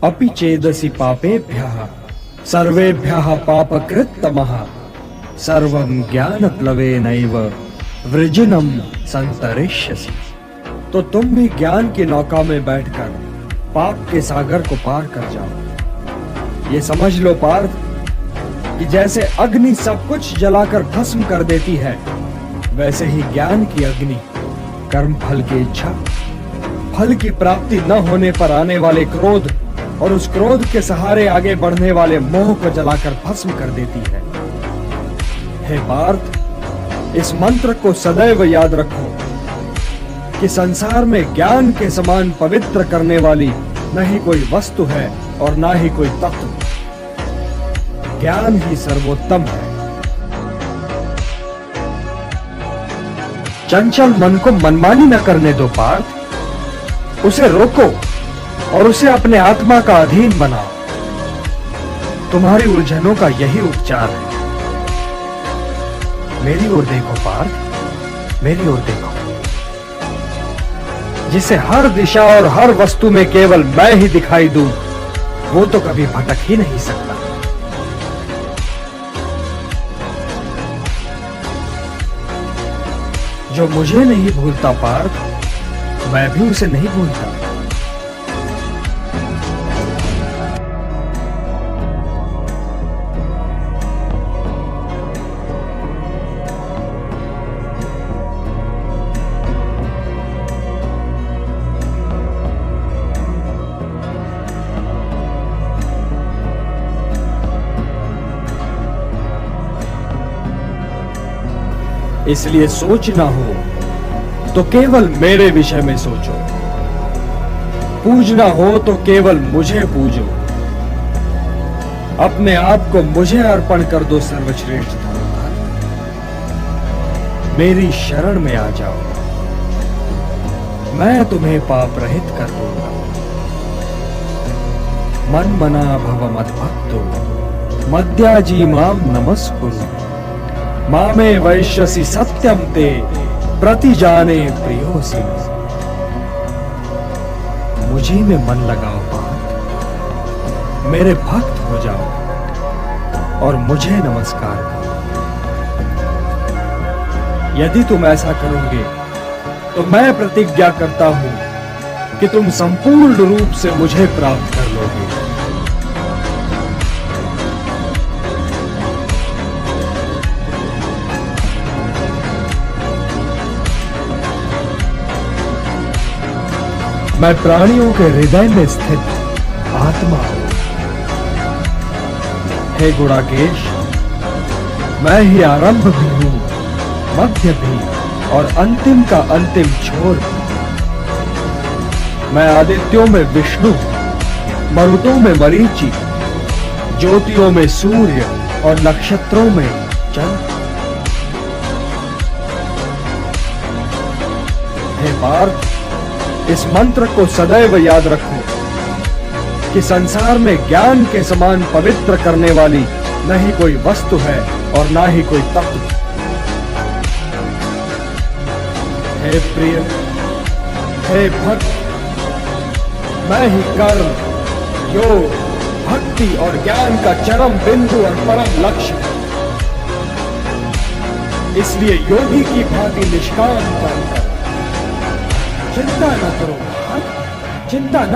अपि चेदसि पापेभ्यः सर्वेभ्यः पापकृत्तमः सर्वं ज्ञानप्लवेनैव वृजिनं संतरिष्यसि। तो तुम भी ज्ञान की नौका में बैठकर पाप के सागर को पार कर जाओ। ये समझ लो पार्थ कि जैसे अग्नि सब कुछ जलाकर भस्म कर देती है, वैसे ही ज्ञान की अग्नि कर्म फल की इच्छा, फल की प्राप्ति न होने पर आने वाले क्रोध और उस क्रोध के सहारे आगे बढ़ने वाले मोह को जलाकर भस्म कर देती है। हे पार्थ, इस मंत्र को सदैव याद रखो कि संसार में ज्ञान के समान पवित्र करने वाली न ही कोई वस्तु है और न ही कोई तत्व। ज्ञान ही सर्वोत्तम है। चंचल मन को मनमानी न करने दो पार्थ, उसे रोको और उसे अपने आत्मा का अधीन बनाओ। तुम्हारी उलझनों का यही उपचार है। मेरी ओर देखो पार्थ, मेरी ओर देखो। जिसे हर दिशा और हर वस्तु में केवल मैं ही दिखाई दूं, वो तो कभी भटक ही नहीं सकता। जो मुझे नहीं भूलता पार्थ, मैं भी उसे नहीं भूलता। इसलिए सोचना हो तो केवल मेरे विषय में सोचो, पूजना हो तो केवल मुझे पूजो, अपने आप को मुझे अर्पण कर दो सर्वश्रेष्ठ धर्मधार। मेरी शरण में आ जाओ, मैं तुम्हें पाप रहित कर दूंगा। मन मना भव मद्भक्तो मद्याजी माम नमस्कुरु मामे वैश्यसि सत्यम ते प्रतिजाने प्रियोसि। मुझी में मन लगाओ पार्थ, मेरे भक्त हो जाओ और मुझे नमस्कार करो। यदि तुम ऐसा करोगे तो मैं प्रतिज्ञा करता हूं कि तुम संपूर्ण रूप से मुझे प्राप्त कर लोगे। मैं प्राणियों के हृदय में स्थित आत्मा हूं। हे गुणाकेश, मैं ही आरंभ भी हूं, मध्य भी और अंतिम का अंतिम छोर भी। मैं आदित्यों में विष्णु, मरुतों में मरीचि, ज्योतियों में सूर्य और नक्षत्रों में चंद्र। हे पार्थ, इस मंत्र को सदैव याद रखो कि संसार में ज्ञान के समान पवित्र करने वाली न ही कोई वस्तु है और न ही कोई तत्व। हे प्रिय, हे भक्त, मैं ही कर्म, योग, भक्ति और ज्ञान का चरम बिंदु और परम लक्ष्य। इसलिए योगी की भांति निष्काम कर्म करो। चिंता न करो, चिंता न